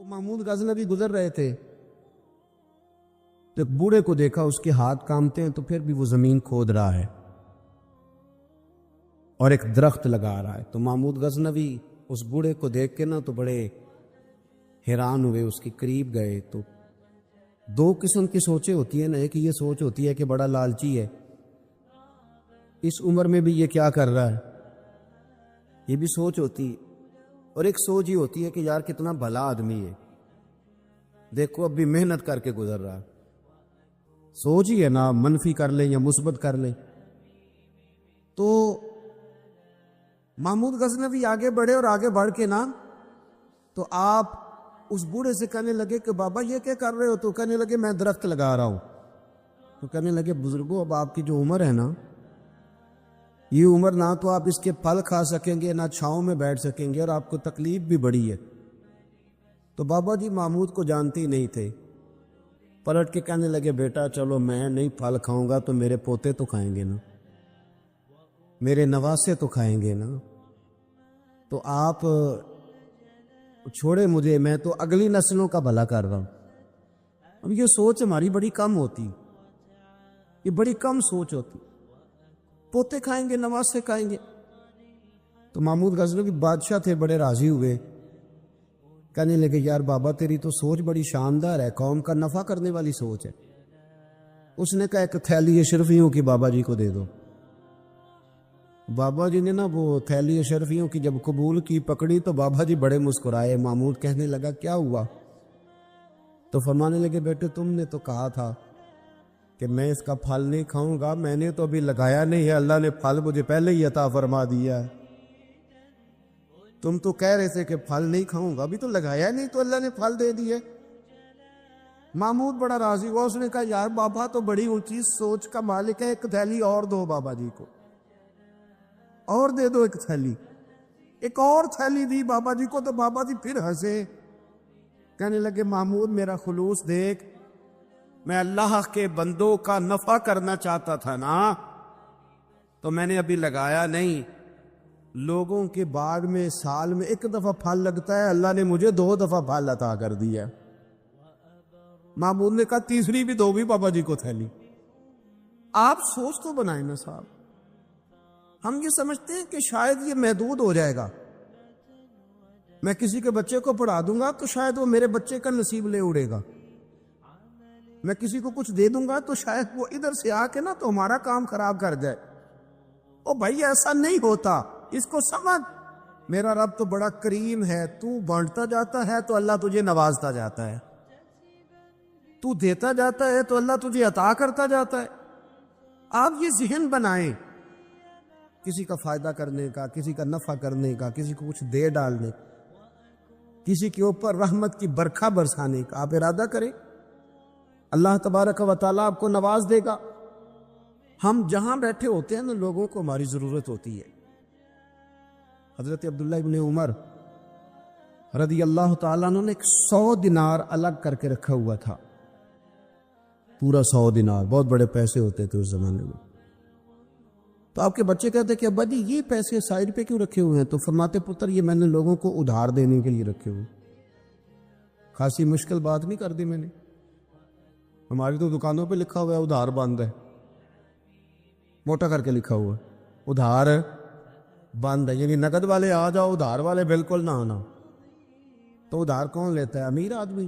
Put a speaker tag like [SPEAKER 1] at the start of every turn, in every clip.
[SPEAKER 1] محمود غزنوی گزر رہے تھے تو ایک بوڑھے کو دیکھا، اس کے ہاتھ کامتے ہیں تو پھر بھی وہ زمین کھود رہا ہے اور ایک درخت لگا رہا ہے۔ تو محمود غزنوی اس بوڑھے کو دیکھ کے تو بڑے حیران ہوئے، اس کے قریب گئے۔ تو دو قسم کی سوچیں ہوتی ہیں نا، ایک یہ سوچ ہوتی ہے کہ بڑا لالچی ہے، اس عمر میں بھی یہ کیا کر رہا ہے، یہ بھی سوچ ہوتی ہے، اور ایک سوچ یہ ہوتی ہے کہ یار کتنا بھلا آدمی ہے، دیکھو اب بھی محنت کر کے گزر رہا ہے۔ سوچ ہی ہے نا، منفی کر لیں یا مثبت کر لیں۔ تو محمود غزنوی آگے بڑھے اور آگے بڑھ کے تو آپ اس بوڑھے سے کہنے لگے کہ بابا یہ کیا کر رہے ہو؟ تو کہنے لگے میں درخت لگا رہا ہوں۔ تو کہنے لگے بزرگوں اب آپ کی جو عمر ہے یہ عمر نہ تو آپ اس کے پھل کھا سکیں گے، نہ چھاؤں میں بیٹھ سکیں گے، اور آپ کو تکلیف بھی بڑی ہے۔ تو بابا جی محمود کو جانتے ہی نہیں تھے، پلٹ کے کہنے لگے بیٹا چلو میں نہیں پھل کھاؤں گا تو میرے پوتے تو کھائیں گے نا، میرے نواسے تو کھائیں گے نا، تو آپ چھوڑے مجھے، میں تو اگلی نسلوں کا بھلا کر رہا ہوں۔ اب یہ سوچ ہماری بڑی کم ہوتی، یہ بڑی کم سوچ ہوتی، پوتے کھائیں گے نواسے کھائیں گے۔ تو محمود غزنوی بادشاہ تھے، بڑے راضی ہوئے، کہنے لگے یار بابا تیری تو سوچ بڑی شاندار ہے، قوم کا نفع کرنے والی سوچ ہے۔ اس نے کہا ایک تھیلی اشرفیوں کی بابا جی کو دے دو۔ بابا جی نے وہ تھیلی اشرفیوں کی جب قبول کی، پکڑی، تو بابا جی بڑے مسکرائے۔ محمود کہنے لگا کیا ہوا؟ تو فرمانے لگے بیٹے تم نے تو کہا تھا کہ میں اس کا پھل نہیں کھاؤں گا، میں نے تو ابھی لگایا نہیں ہے، اللہ نے پھل مجھے پہلے ہی عطا فرما دیا ہے۔ تم تو کہہ رہے تھے کہ پھل نہیں کھاؤں گا، ابھی تو لگایا نہیں تو اللہ نے پھل دے دیے۔ محمود بڑا راضی ہوا، اس نے کہا یار بابا تو بڑی اونچی سوچ کا مالک ہے، ایک تھیلی اور دو بابا جی کو، اور دے دو ایک تھیلی۔ ایک اور تھیلی دی بابا جی کو، تو بابا جی پھر ہنسے، کہنے لگے محمود میرا خلوص دیکھ، میں اللہ کے بندوں کا نفع کرنا چاہتا تھا نا، تو میں نے ابھی لگایا نہیں۔ لوگوں کے باغ میں سال میں ایک دفعہ پھل لگتا ہے، اللہ نے مجھے 2 دفعہ پھل عطا کر دیا۔ محمود نے کہا تیسری بھی دو بھی بابا جی کو تھیلی۔ آپ سوچ تو بنائیں نا صاحب، ہم یہ سمجھتے ہیں کہ شاید یہ محدود ہو جائے گا، میں کسی کے بچے کو پڑھا دوں گا تو شاید وہ میرے بچے کا نصیب لے اڑے گا، میں کسی کو کچھ دے دوں گا تو شاید وہ ادھر سے آ کے تو ہمارا کام خراب کر جائے۔ او بھائی ایسا نہیں ہوتا، اس کو سمجھ، میرا رب تو بڑا کریم ہے، تو بانٹتا جاتا ہے تو اللہ تجھے نوازتا جاتا ہے، تو دیتا جاتا ہے تو اللہ تجھے عطا کرتا جاتا ہے۔ آپ یہ ذہن بنائیں، کسی کا فائدہ کرنے کا، کسی کا نفع کرنے کا، کسی کو کچھ دے ڈالنے، کسی کے اوپر رحمت کی برکھا برسانے کا آپ ارادہ کریں، اللہ تبارک و تعالیٰ آپ کو نواز دے گا۔ ہم جہاں بیٹھے ہوتے ہیں لوگوں کو ہماری ضرورت ہوتی ہے۔ حضرت عبداللہ ابن عمر رضی اللہ تعالیٰ عنہ نے 100 دینار الگ کر کے رکھا ہوا تھا، پورا 100 دینار، بہت بڑے پیسے ہوتے تھے اس زمانے میں۔ تو آپ کے بچے کہتے کہ ابا جی یہ پیسے سائڈ پہ کیوں رکھے ہوئے ہیں؟ تو فرماتے پتر یہ میں نے لوگوں کو ادھار دینے کے لیے رکھے ہوئے، خاصی مشکل بات نہیں کر دی میں نے، ہماری تو دکانوں پہ لکھا ہوا ہے ادھار بند ہے، موٹا کر کے لکھا ہوا ہے ادھار بند ہے، یعنی نقد والے آ جاؤ، ادھار والے بالکل نہ آنا۔ تو ادھار کون لیتا ہے؟ امیر آدمی۔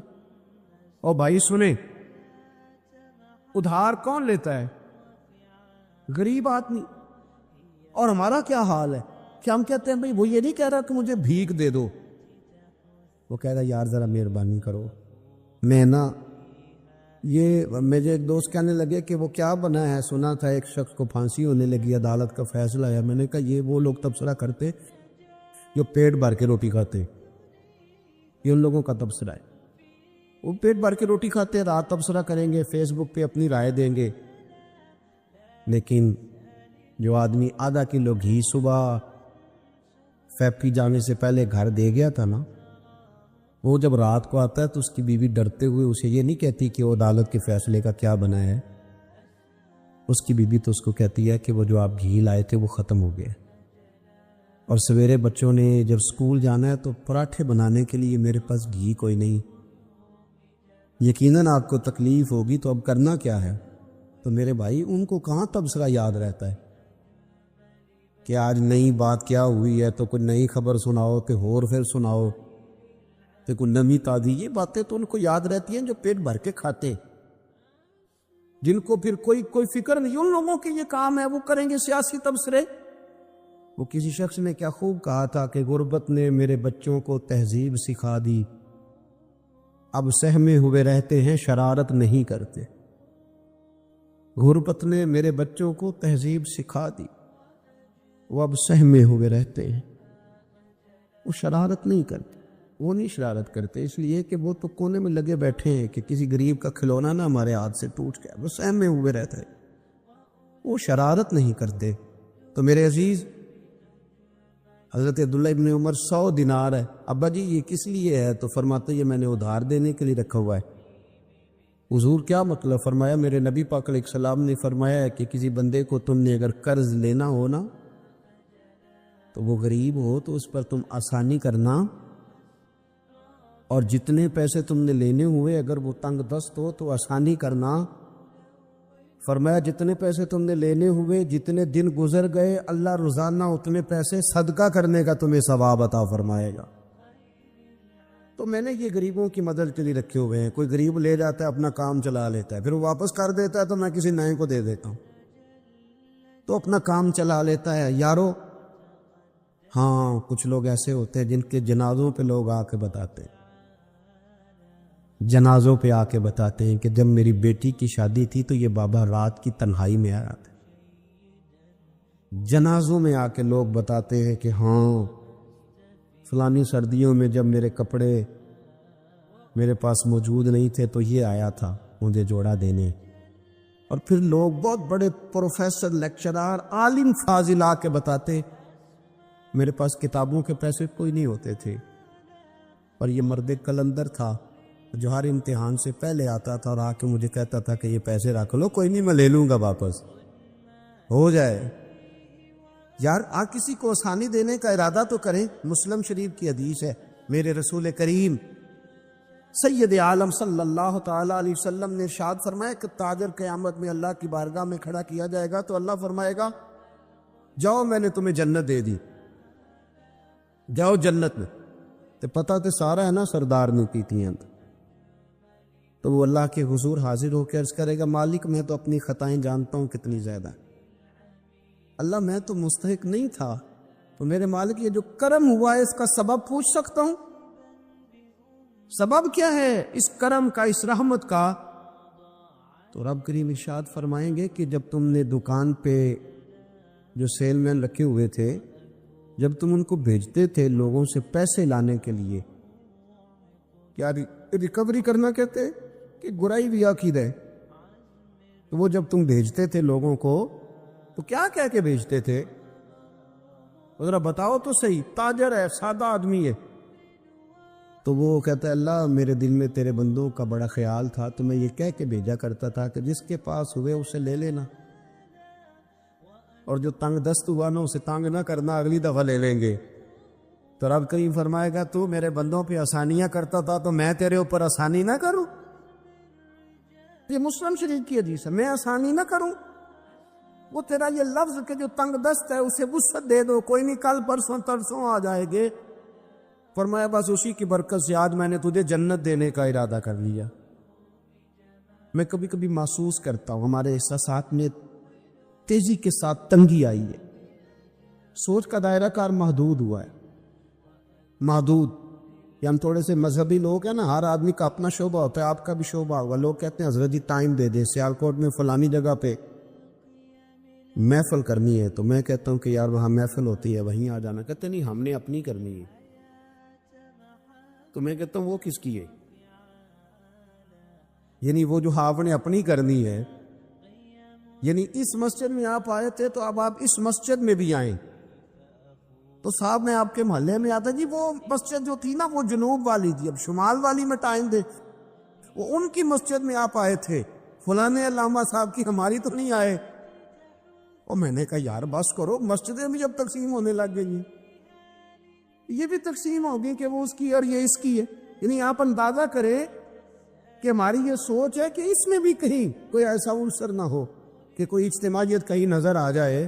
[SPEAKER 1] اور بھائی سنیں، ادھار کون لیتا ہے؟ غریب آدمی۔ اور ہمارا کیا حال ہے کہ ہم کہتے ہیں بھائی وہ یہ نہیں کہہ رہا کہ مجھے بھیک دے دو، وہ کہہ رہا یار ذرا مہربانی کرو، میں یہ مجھے ایک دوست کہنے لگے کہ وہ کیا بنا ہے، سنا تھا ایک شخص کو پھانسی ہونے لگی، عدالت کا فیصلہ ہے۔ میں نے کہا یہ وہ لوگ تبصرہ کرتے جو پیٹ بھر کے روٹی کھاتے، یہ ان لوگوں کا تبصرہ ہے، وہ پیٹ بھر کے روٹی کھاتے، رات تبصرہ کریں گے، فیس بک پہ اپنی رائے دیں گے۔ لیکن جو آدمی آدھا کلو گھی صبح فیکٹری جانے سے پہلے گھر دے گیا تھا نا، وہ جب رات کو آتا ہے تو اس کی بیوی ڈرتے ہوئے اسے یہ نہیں کہتی کہ وہ عدالت کے فیصلے کا کیا بنا ہے، اس کی بیوی تو اس کو کہتی ہے کہ وہ جو آپ گھی لائے تھے وہ ختم ہو گیا۔ اور سویرے بچوں نے جب اسکول جانا ہے تو پراٹھے بنانے کے لیے میرے پاس گھی کوئی نہیں. یقیناً آپ کو تکلیف ہوگی تو اب کرنا کیا ہے؟ تو میرے بھائی ان کو کہاں تبصرہ یاد رہتا ہے کہ آج نئی بات کیا ہوئی ہے تو کوئی نئی خبر سناؤ کہ اور پھر سناؤ کہ کوئی نمی تازی. یہ باتیں تو ان کو یاد رہتی ہیں جو پیٹ بھر کے کھاتے، جن کو پھر کوئی فکر نہیں. ان لوگوں کے یہ کام ہے، وہ کریں گے سیاسی تبصرے. وہ کسی شخص نے کیا خوب کہا تھا کہ غربت نے میرے بچوں کو تہذیب سکھا دی، اب سہمے ہوئے رہتے ہیں شرارت نہیں کرتے. غربت نے میرے بچوں کو تہذیب سکھا دی، وہ اب سہمے ہوئے رہتے ہیں، وہ شرارت نہیں کرتے. وہ نہیں شرارت کرتے اس لیے کہ وہ تو کونے میں لگے بیٹھے ہیں کہ کسی غریب کا کھلونا نہ ہمارے ہاتھ سے ٹوٹ گیا، وہ سہمے ہوئے رہتے ہیں، وہ شرارت نہیں کرتے. تو میرے عزیز، حضرت عبداللہ ابن عمر 100 دینار ہے. ابا جی یہ کس لیے ہے؟ تو فرماتے یہ میں نے ادھار دینے کے لیے رکھا ہوا ہے. حضور کیا مطلب؟ فرمایا میرے نبی پاک علیہ السلام نے فرمایا ہے کہ کسی بندے کو تم نے اگر قرض لینا ہو نا تو وہ غریب ہو تو اس پر تم آسانی کرنا، اور جتنے پیسے تم نے لینے ہوئے اگر وہ تنگ دست ہو تو آسانی کرنا. فرمایا جتنے پیسے تم نے لینے ہوئے جتنے دن گزر گئے اللہ روزانہ اتنے پیسے صدقہ کرنے کا تمہیں ثواب عطا فرمائے گا. تو میں نے یہ غریبوں کی مدد کے لیے رکھے ہوئے ہیں. کوئی غریب لے جاتا ہے اپنا کام چلا لیتا ہے، پھر وہ واپس کر دیتا ہے تو میں کسی نئے کو دے دیتا ہوں، تو اپنا کام چلا لیتا ہے. یارو ہاں کچھ لوگ ایسے ہوتے ہیں جن کے جنازوں پہ لوگ آ کے بتاتے ہیں، جنازوں پہ آ کے بتاتے ہیں کہ جب میری بیٹی کی شادی تھی تو یہ بابا رات کی تنہائی میں آیا تھا. جنازوں میں آ کے لوگ بتاتے ہیں کہ ہاں فلانی سردیوں میں جب میرے کپڑے میرے پاس موجود نہیں تھے تو یہ آیا تھا مجھے جوڑا دینے. اور پھر لوگ بہت بڑے پروفیسر، لیکچرار، عالم فاضل آ کے بتاتے میرے پاس کتابوں کے پیسے کوئی نہیں ہوتے تھے، اور یہ مرد کلندر تھا جو ہر امتحان سے پہلے آتا تھا اور آ کے مجھے کہتا تھا کہ یہ پیسے رکھ لو، کوئی نہیں میں لے لوں گا واپس ہو جائے. یار کسی کو آسانی دینے کا ارادہ تو کریں. مسلم شریف کی حدیث ہے، میرے رسول کریم سید عالم صلی اللہ تعالی علیہ وسلم نے ارشاد فرمایا کہ تاجر قیامت میں اللہ کی بارگاہ میں کھڑا کیا جائے گا تو اللہ فرمائے گا جاؤ میں نے تمہیں جنت دے دی، جاؤ جنت میں. تو پتہ تو سارا ہے نا سردار نے پیتی ہیں. تو وہ اللہ کے حضور حاضر ہو کے عرض کرے گا مالک میں تو اپنی خطائیں جانتا ہوں کتنی زیادہ، اللہ میں تو مستحق نہیں تھا، تو میرے مالک یہ جو کرم ہوا ہے اس کا سبب پوچھ سکتا ہوں؟ سبب کیا ہے اس کرم کا، اس رحمت کا؟ تو رب کریم ارشاد فرمائیں گے کہ جب تم نے دکان پہ جو سیل مین رکھے ہوئے تھے، جب تم ان کو بھیجتے تھے لوگوں سے پیسے لانے کے لیے، کیا ریکوری کرنا کہتے کہ گرائی بھی عقید ہے، تو وہ جب تم بھیجتے تھے لوگوں کو تو کیا کہہ کے بھیجتے تھے؟ ذرا بتاؤ تو صحیح. تاجر ہے، سادہ آدمی ہے، تو وہ کہتا ہے اللہ میرے دل میں تیرے بندوں کا بڑا خیال تھا تو میں یہ کہہ کے بھیجا کرتا تھا کہ جس کے پاس ہوئے اسے لے لینا، اور جو تنگ دست ہوا نا اسے تنگ نہ کرنا، اگلی دفعہ لے لیں گے. تو رب کریم فرمائے گا تو میرے بندوں پہ آسانیاں کرتا تھا تو میں تیرے اوپر آسانی نہ کروں؟ یہ مسلم شریف کی حدیث ہے، میں آسانی نہ کروں؟ وہ تیرا یہ لفظ کہ جو تنگ دست ہے اسے وسعت دے دو، کوئی نہیں کل پرسوں ترسوں آ جائے گے. فرمایا بس اسی کی برکت سے آج میں نے تجھے جنت دینے کا ارادہ کر لیا. میں کبھی کبھی محسوس کرتا ہوں ہمارے احساسات میں تیزی کے ساتھ تنگی آئی ہے، سوچ کا دائرہ کار محدود ہوا ہے، محدود. یہ ہم تھوڑے سے مذہبی لوگ ہیں نا، ہر آدمی کا اپنا شعبہ ہوتا ہے، آپ کا بھی شعبہ ہوگا. لوگ کہتے ہیں حضرت جی ٹائم دے دیں، سیالکوٹ میں فلانی جگہ پہ محفل کرنی ہے، تو میں کہتا ہوں کہ یار وہاں محفل ہوتی ہے وہیں آ جانا. کہتے نہیں ہم نے اپنی کرنی ہے. تو میں کہتا ہوں وہ کس کی ہے؟ یعنی وہ جو آپ نے اپنی کرنی ہے، یعنی اس مسجد میں آپ آئے تھے تو اب آپ اس مسجد میں بھی آئیں. تو صاحب میں آپ کے محلے میں آتا جی وہ مسجد جو تھی نا وہ جنوب والی تھی، اب شمال والی میں ٹائم دے. وہ ان کی مسجد میں آپ آئے تھے، فلانے علامہ صاحب کی، ہماری تو نہیں آئے. اور میں نے کہا یار بس کرو، مسجدیں بھی جب تقسیم ہونے لگ گئی ہیں یہ بھی تقسیم ہوگی کہ وہ اس کی اور یہ اس کی ہے. یعنی آپ اندازہ کریں کہ ہماری یہ سوچ ہے کہ اس میں بھی کہیں کوئی ایسا عنصر نہ ہو کہ کوئی اجتماعیت کہیں نظر آ جائے.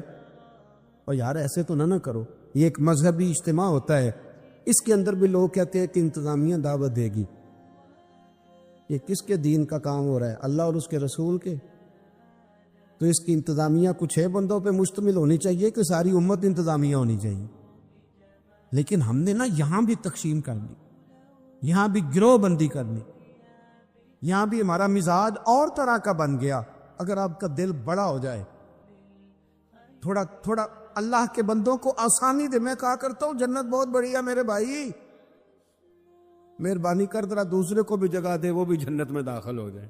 [SPEAKER 1] اور یار ایسے تو نہ کرو. یہ ایک مذہبی اجتماع ہوتا ہے, اس کے اندر بھی لوگ کہتے ہیں کہ انتظامیہ دعوت دے گی. یہ کس کے دین کا کام ہو رہا ہے؟ اللہ اور اس کے رسول کے. تو اس کی انتظامیہ کچھ 6 بندوں پہ مشتمل ہونی چاہیے کہ ساری امت انتظامیہ ہونی چاہیے. لیکن ہم نے نا یہاں بھی تقسیم کر دی, یہاں بھی گروہ بندی کر لی, یہاں بھی ہمارا مزاج اور طرح کا بن گیا. اگر آپ کا دل بڑا ہو جائے, تھوڑا اللہ کے بندوں کو آسانی دے. میں کہا کرتا ہوں جنت بہت بڑی ہے میرے بھائی, مہربانی کر ذرا دوسرے کو بھی جگہ دے, وہ بھی جنت میں داخل ہو جائے.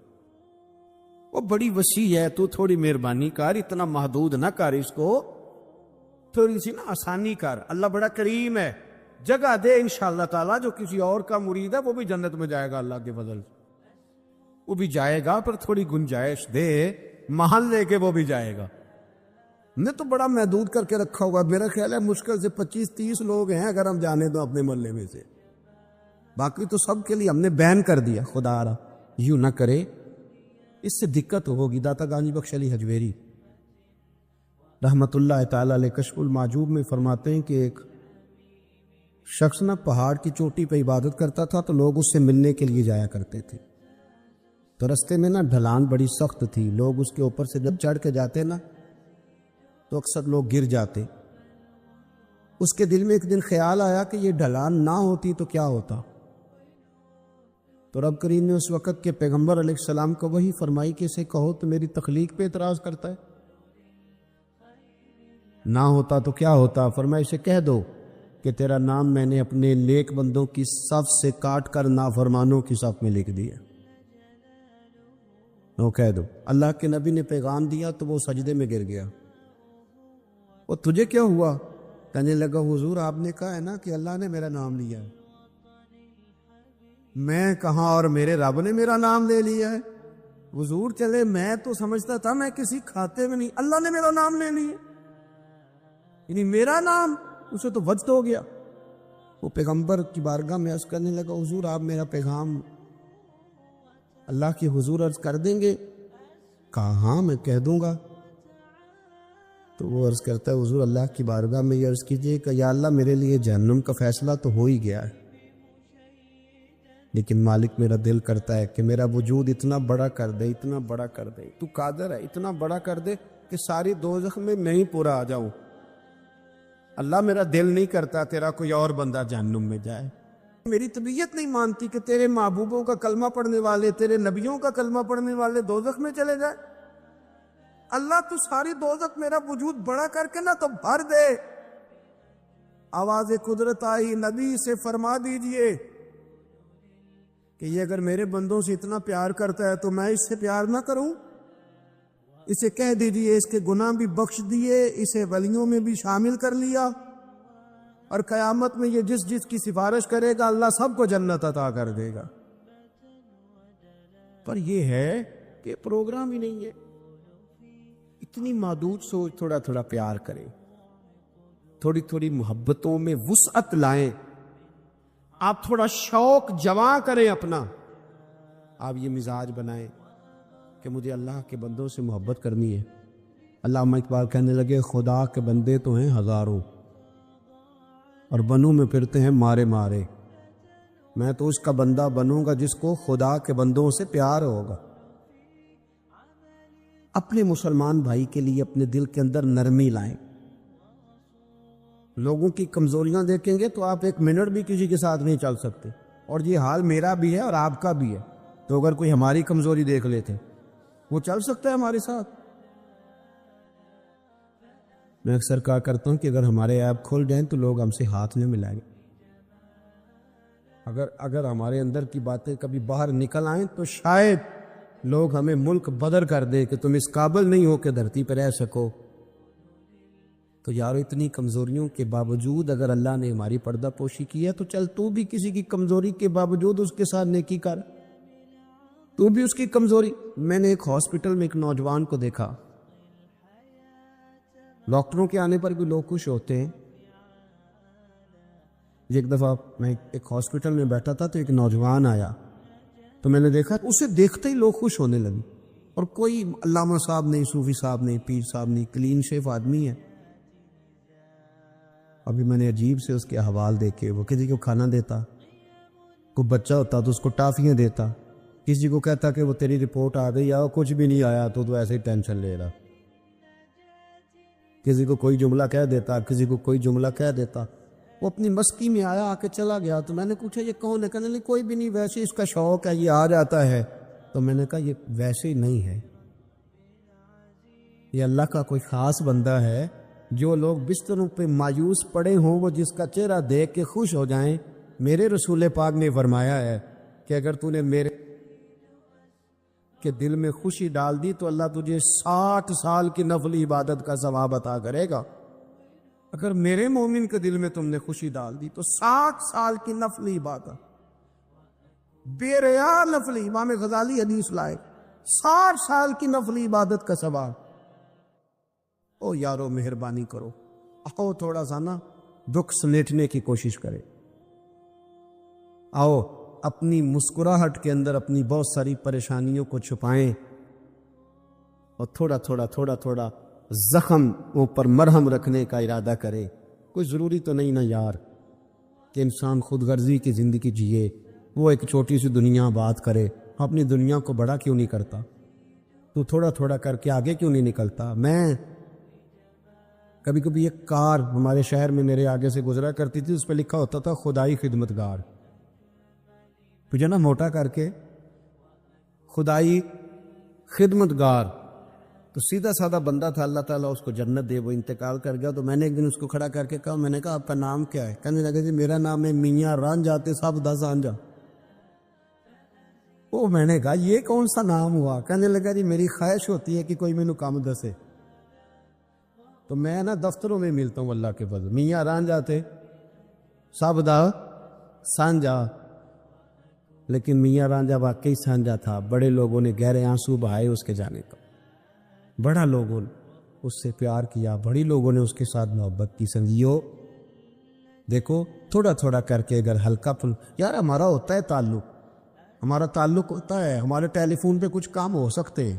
[SPEAKER 1] وہ بڑی وسیع ہے, تو تھوڑی مہربانی کر, اتنا محدود نہ کر اس کو, تھوڑی سی نا آسانی کر. اللہ بڑا کریم ہے, جگہ دے انشاءاللہ تعالیٰ. جو کسی اور کا مرید ہے وہ بھی جنت میں جائے گا اللہ کے فضل سے, وہ بھی جائے گا, پر تھوڑی گنجائش دے, محل لے کے وہ بھی جائے گا. نے تو بڑا محدود کر کے رکھا ہوا. میرا خیال ہے مشکل سے 25-30 لوگ ہیں اگر ہم جانے تو اپنے محلے میں سے, باقی تو سب کے لیے ہم نے بین کر دیا. خدا را یوں نہ کرے, اس سے دقت ہوگی. داتا گانجی بخش علی حجویری رحمت اللہ تعالی علیہ کشف المعجوب میں فرماتے ہیں کہ ایک شخص نہ پہاڑ کی چوٹی پہ عبادت کرتا تھا, تو لوگ اس سے ملنے کے لیے جایا کرتے تھے. تو رستے میں نا ڈھلان بڑی سخت تھی, لوگ اس کے اوپر سے جب چڑھ کے جاتے نا تو اکثر لوگ گر جاتے. اس کے دل میں ایک دن خیال آیا کہ یہ ڈھلان نہ ہوتی تو کیا ہوتا. تو رب کریم نے اس وقت کے پیغمبر علیہ السلام کو وہی فرمائی کہ اسے کہو تو میری تخلیق پہ اعتراض کرتا ہے, نہ ہوتا تو کیا ہوتا. فرمایا اسے کہہ دو کہ تیرا نام میں نے اپنے نیک بندوں کی صف سے کاٹ کر نافرمانوں کی صف میں لکھ دیا. وہ کہہ دو. اللہ کے نبی نے پیغام دیا تو وہ سجدے میں گر گیا. وہ تجھے کیا ہوا؟ کہنے لگا حضور آپ نے کہا ہے نا کہ اللہ نے میرا نام لیا ہے. میں کہاں, اور میرے رب نے میرا نام لے لیا ہے. حضور چلے, میں تو سمجھتا تھا میں کسی کھاتے میں نہیں, اللہ نے میرا نام لے لیا, یعنی میرا نام. اسے تو وجد ہو گیا. وہ پیغمبر کی بارگاہ میں عرض کرنے لگا حضور آپ میرا پیغام اللہ کے حضور عرض کر دیں گے؟ کہا ہاں میں کہہ دوں گا. تو وہ عرض کرتا ہے حضور اللہ کی بارگاہ میں یہ عرض کیجئے کہ یا اللہ میرے لیے جہنم کا فیصلہ تو ہو ہی گیا ہے, لیکن مالک میرا دل کرتا ہے کہ میرا وجود اتنا بڑا کر دے, اتنا بڑا کر دے, تو قادر ہے اتنا بڑا کر دے کہ ساری دوزخ میں میں ہی پورا آ جاؤں. اللہ میرا دل نہیں کرتا تیرا کوئی اور بندہ جہنم میں جائے. میری طبیعت نہیں مانتی کہ تیرے محبوبوں کا کلمہ پڑھنے والے, تیرے نبیوں کا کلمہ پڑھنے والے دوزخ میں چلے جائے. اللہ تو ساری دوزخ میرا وجود بڑا کر کے نہ تو بھر دے. آواز قدرت آئی, نبی سے فرما دیجئے کہ یہ اگر میرے بندوں سے اتنا پیار کرتا ہے تو میں اس سے پیار نہ کروں. اسے کہہ دیجئے اس کے گناہ بھی بخش دیے, اسے ولیوں میں بھی شامل کر لیا, اور قیامت میں یہ جس کی سفارش کرے گا اللہ سب کو جنت عطا کر دے گا. پر یہ ہے کہ پروگرام ہی نہیں ہے. اتنی محدود سوچ. تھوڑا تھوڑا پیار کریں, تھوڑی تھوڑی محبتوں میں وسعت لائیں. آپ تھوڑا شوق جمع کریں اپنا. آپ یہ مزاج بنائیں کہ مجھے اللہ کے بندوں سے محبت کرنی ہے. علامہ اقبال کہنے لگے خدا کے بندے تو ہیں ہزاروں, اور بنوں میں پھرتے ہیں مارے مارے. میں تو اس کا بندہ بنوں گا جس کو خدا کے بندوں سے پیار ہوگا. اپنے مسلمان بھائی کے لیے اپنے دل کے اندر نرمی لائیں. لوگوں کی کمزوریاں دیکھیں گے تو آپ ایک منٹ بھی کسی کے ساتھ نہیں چل سکتے, اور یہ حال میرا بھی ہے اور آپ کا بھی ہے. تو اگر کوئی ہماری کمزوری دیکھ لیتے وہ چل سکتا ہے ہمارے ساتھ. میں اکثر کہا کرتا ہوں کہ اگر ہمارے ایپ کھل جائیں تو لوگ ہم سے ہاتھ نہیں ملائیں گے. اگر ہمارے اندر کی باتیں کبھی باہر نکل آئیں تو شاید لوگ ہمیں ملک بدر کر دے کہ تم اس قابل نہیں ہو کہ دھرتی پہ رہ سکو. تو یارو اتنی کمزوریوں کے باوجود اگر اللہ نے ہماری پردہ پوشی کی ہے تو چل تو بھی کسی کی کمزوری کے باوجود اس کے ساتھ نیکی کر. تو بھی اس کی کمزوری. میں نے ایک ہاسپٹل میں ایک نوجوان کو دیکھا, ڈاکٹروں کے آنے پر بھی لوگ خوش ہوتے ہیں, ایک دفعہ میں ایک ہاسپٹل میں بیٹھا تھا تو ایک نوجوان آیا، تو میں نے دیکھا اسے دیکھتے ہی لوگ خوش ہونے لگے، اور کوئی علامہ صاحب نہیں، صوفی صاحب نہیں، پیر صاحب نہیں، کلین شیف آدمی ہے۔ ابھی میں نے عجیب سے اس کے احوال دیکھے، وہ کسی کو کھانا دیتا، کوئی بچہ ہوتا تو اس کو ٹافیاں دیتا، کسی کو کہتا کہ وہ تیری رپورٹ آ گئی یا کچھ بھی نہیں آیا تو ایسے ہی ٹینشن لے رہا، کسی کو کوئی جملہ کہہ دیتا، کسی کو کوئی جملہ کہہ دیتا۔ وہ اپنی مستی میں آیا، آ کے چلا گیا، تو میں نے پوچھا یہ کون ہے؟ کہنے لگے کوئی بھی نہیں، ویسے اس کا شوق ہے، یہ آ جاتا ہے۔ تو میں نے کہا یہ ویسے ہی نہیں ہے، یہ اللہ کا کوئی خاص بندہ ہے۔ جو لوگ بستروں پہ مایوس پڑے ہوں وہ جس کا چہرہ دیکھ کے خوش ہو جائیں، میرے رسول پاک نے فرمایا ہے کہ اگر تو نے میرے کے دل میں خوشی ڈال دی تو اللہ تجھے 60 سال کی نفلی عبادت کا ثواب عطا کرے گا۔ اگر میرے مومن کے دل میں تم نے خوشی ڈال دی تو 60 سال کی نفلی عبادت، بے ریا نفلی، امام غزالی حدیث لائے، 60 سال کی نفلی عبادت کا ثواب۔ او یارو مہربانی کرو، آؤ تھوڑا سا نا دکھ سمیٹنے کی کوشش کرے، آؤ اپنی مسکراہٹ کے اندر اپنی بہت ساری پریشانیوں کو چھپائیں، اور تھوڑا تھوڑا زخم پر مرہم رکھنے کا ارادہ کرے۔ کوئی ضروری تو نہیں نا یار کہ انسان خود غرضی کی زندگی جیے، وہ ایک چھوٹی سی دنیا بات کرے، اپنی دنیا کو بڑا کیوں نہیں کرتا؟ تو تھوڑا کر کے آگے کیوں نہیں نکلتا؟ میں کبھی کبھی ایک کار ہمارے شہر میں میرے آگے سے گزرا کرتی تھی، اس پہ لکھا ہوتا تھا خدائی خدمتگار، مجھے نا موٹا کر کے خدائی خدمتگار، تو سیدھا سادہ بندہ تھا، اللہ تعالیٰ اس کو جنت دے، وہ انتقال کر گیا۔ تو میں نے ایک دن اس کو کھڑا کر کے کہا، میں نے کہا آپ کا نام کیا ہے؟ کہنے لگا جی میرا نام ہے میاں رانجھا تے سب دا سانجھا۔ وہ میں نے کہا یہ کون سا نام ہوا؟ کہنے لگا جی میری خواہش ہوتی ہے کہ کوئی مینوں کام دسے، تو میں نا دفتروں میں ملتا ہوں اللہ کے فضل، میاں رانجھا تے سب دا سانجھا۔ لیکن میاں رانجھا واقعی سانجھا تھا، بڑے لوگوں نے گہرے آنسو بہائے اس کے جانے کا، بڑا لوگوں نے اس سے پیار کیا، بڑی لوگوں نے اس کے ساتھ محبت کی۔ سنگیو دیکھو تھوڑا کر کے اگر ہلکا پھل، یار ہمارا ہوتا ہے تعلق، ہمارا تعلق ہوتا ہے، ہمارے ٹیلی فون پہ کچھ کام ہو سکتے ہیں،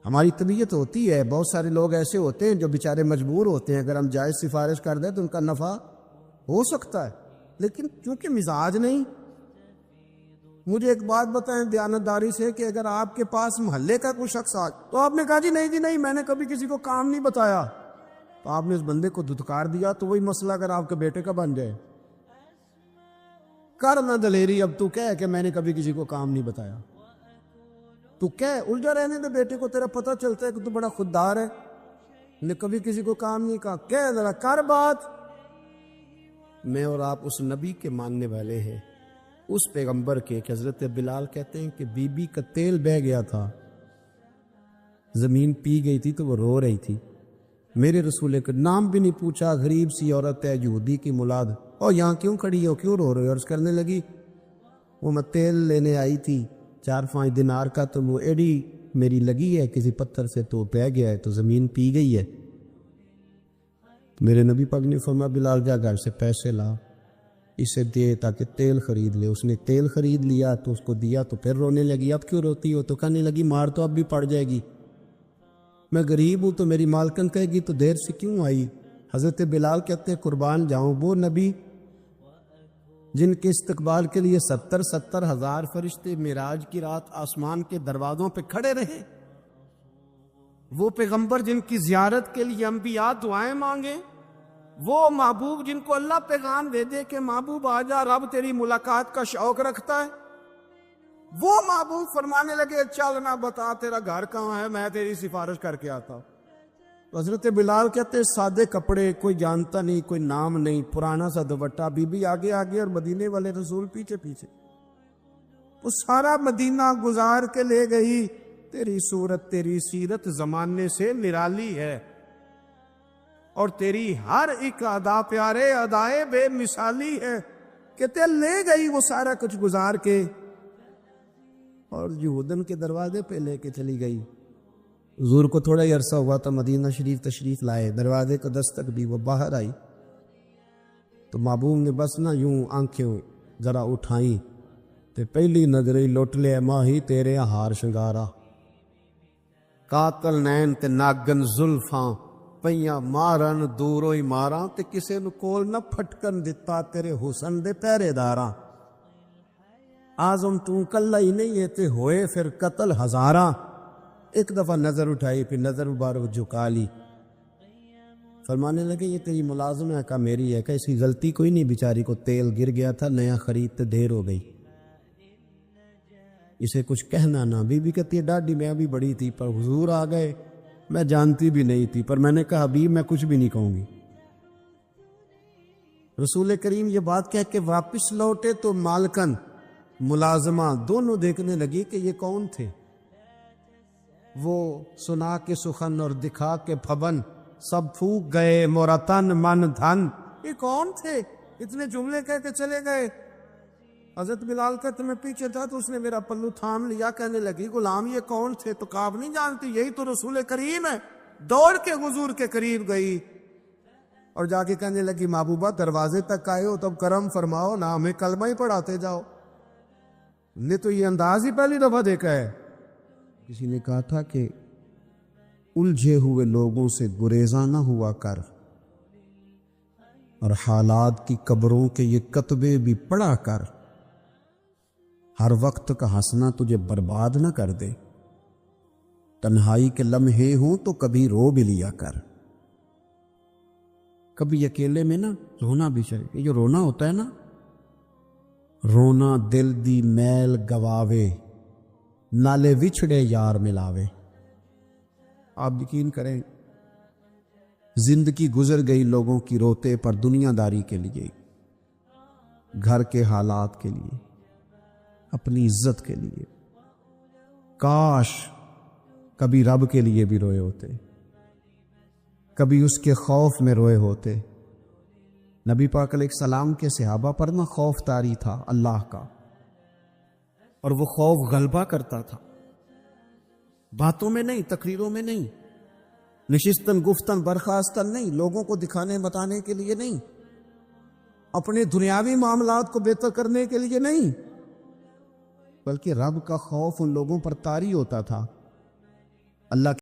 [SPEAKER 1] ہماری طبیعت ہوتی ہے۔ بہت سارے لوگ ایسے ہوتے ہیں جو بیچارے مجبور ہوتے ہیں، اگر ہم جائز سفارش کر دیں تو ان کا نفع ہو سکتا ہے، لیکن کیونکہ مزاج نہیں۔ مجھے ایک بات بتائیں دیانتداری سے کہ اگر آپ کے پاس محلے کا کوئی شخص آ تو آپ نے کہا جی نہیں میں نے کبھی کسی کو کام نہیں بتایا، تو آپ نے اس بندے کو دھتکار دیا، تو وہی مسئلہ اگر آپ کے بیٹے کا بن جائے، کر نہ دلیری، اب تو کہہ کہ میں نے کبھی کسی کو کام نہیں بتایا، تو کہہ الجھا رہنے دے بیٹے کو، تیرا پتہ چلتا ہے کہ تو بڑا خوددار ہے، نے کبھی کسی کو کام نہیں کہا، کہہ ذرا کر بات۔ میں اور آپ اس نبی کے ماننے والے ہیں، اس پیغمبر کے کہ حضرت بلال کہتے ہیں کہ بی بی کا تیل بہہ گیا تھا، زمین پی گئی تھی تو وہ رو رہی تھی، میرے رسول کا نام بھی نہیں پوچھا، غریب سی عورت ہے یہودی کی مولاد، اور یہاں کیوں کھڑی ہو، کیوں رو رہے ہو؟ عرض کرنے لگی وہ میں تیل لینے آئی تھی 4-5 دینار کا، تو وہ ایڈی میری لگی ہے کسی پتھر سے تو بہہ گیا ہے، تو زمین پی گئی ہے۔ میرے نبی پاک نے فرمایا بلال جا گھر سے پیسے لا، اسے دے تاکہ تیل خرید لے۔ اس نے تیل خرید لیا تو اس کو دیا، تو پھر رونے لگی، اب کیوں روتی ہو؟ تو کہنے لگی مار تو اب بھی پڑ جائے گی، میں غریب ہوں، تو میری مالکن کہے گی تو دیر سے کیوں آئی؟ حضرت بلال کہتے ہیں قربان جاؤں وہ نبی جن کے استقبال کے لیے 70 ہزار فرشتے معراج کی رات آسمان کے دروازوں پہ کھڑے رہے، وہ پیغمبر جن کی زیارت کے لیے انبیاء دعائیں مانگے، وہ محبوب جن کو اللہ پیغام دے دے کہ محبوب آجا، رب تیری ملاقات کا شوق رکھتا ہے، وہ محبوب فرمانے لگے چل نہ بتا تیرا گھر کہاں ہے، میں تیری سفارش کر کے آتا ہوں۔ حضرت بلال کہتے ہیں سادے کپڑے، کوئی جانتا نہیں، کوئی نام نہیں، پرانا سا دوپٹہ، بی بی آگے آگے اور مدینے والے رسول پیچھے پیچھے، وہ سارا مدینہ گزار کے لے گئی۔ تیری صورت تیری سیرت زمانے سے نرالی ہے، اور تیری ہر ایک ادا پیارے ادائے بے مثالی ہے، کہتے لے گئی وہ سارا کچھ گزار کے، اور یہودن کے دروازے پہ لے کے چلی گئی۔ حضور کو تھوڑا ہی عرصہ ہوا تھا مدینہ شریف تشریف لائے، دروازے کو دستک دی، وہ باہر آئی، تو محبوب نے بس نہ یوں آنکھیں ذرا اٹھائیں تے پہلی نظری لٹ لے ماہی تیرے ہار شنگارا، قاتل نین تے ناگن زلفاں پئیاں مارن دوروں ہی ماراں تے کسے نو کول نہ پھٹکن دتا تیرے حسن دے پہرے داراں، آزم تو کلہ ہی نہیں ہے تے ہوئے پھر قتل ہزاراں، ایک دفعہ نظر اٹھائی پھر نظر مبارک جھکا لی، فرمانے لگے یہ تیری ملازم ہے؟ کہا میری ہے۔ کہ اس کی غلطی کوئی نہیں، بیچاری کو تیل گر گیا تھا، نیا خریدتے دیر ہو گئی، اسے کچھ کہنا نہ۔ بی بی کہتی ہے ڈاڈی میں ابھی بڑی تھی پر حضور آ گئے، میں جانتی بھی نہیں تھی، پر میں نے کہا حبیب میں کچھ بھی نہیں کہوں گی۔ رسول کریم یہ بات کہہ کے واپس لوٹے تو مالکن ملازمہ دونوں دیکھنے لگی کہ یہ کون تھے۔ وہ سنا کے سخن اور دکھا کے پھبن، سب پھوک گئے مورا تن من دھن۔ یہ کون تھے؟ اتنے جملے کہہ کے چلے گئے۔ حضرت بلال کہتے میں پیچھے تھا تو اس نے میرا پلو تھام لیا، کہنے لگی غلام یہ کون تھے؟ تو کہا نہیں جانتی، یہی تو رسول کریم ہے۔ دوڑ کے حضور کے قریب گئی اور جا کے کہنے لگی محبوبہ دروازے تک آئے ہو تب کرم فرماؤ نہ، ہمیں کلمہ ہی پڑھاتے جاؤ، نے تو یہ انداز ہی پہلی دفعہ دیکھا ہے۔ کسی نے کہا تھا کہ الجھے ہوئے لوگوں سے گریزاں نہ ہوا کر، اور حالات کی قبروں کے یہ کتبے بھی پڑھا کر، ہر وقت کا ہنسنا تجھے برباد نہ کر دے، تنہائی کے لمحے ہوں تو کبھی رو بھی لیا کر۔ کبھی اکیلے میں نا رونا بھی چاہیے، یہ جو رونا ہوتا ہے نا، رونا دل دی میل گواوے، نالے وچھڑے یار ملاوے۔ آپ یقین کریں زندگی گزر گئی لوگوں کی روتے پر دنیا داری کے لیے، گھر کے حالات کے لیے، اپنی عزت کے لیے۔ کاش کبھی رب کے لیے بھی روئے ہوتے، کبھی اس کے خوف میں روئے ہوتے۔ نبی پاک علیہ السلام کے صحابہ پر نہ خوف طاری تھا اللہ کا، اور وہ خوف غلبہ کرتا تھا، باتوں میں نہیں، تقریروں میں نہیں، نشستن گفتن برخاستن نہیں، لوگوں کو دکھانے بتانے کے لیے نہیں، اپنے دنیاوی معاملات کو بہتر کرنے کے لیے نہیں، بلکہ رب کا خوف ان لوگوں پر طاری ہوتا تھا۔ اللہ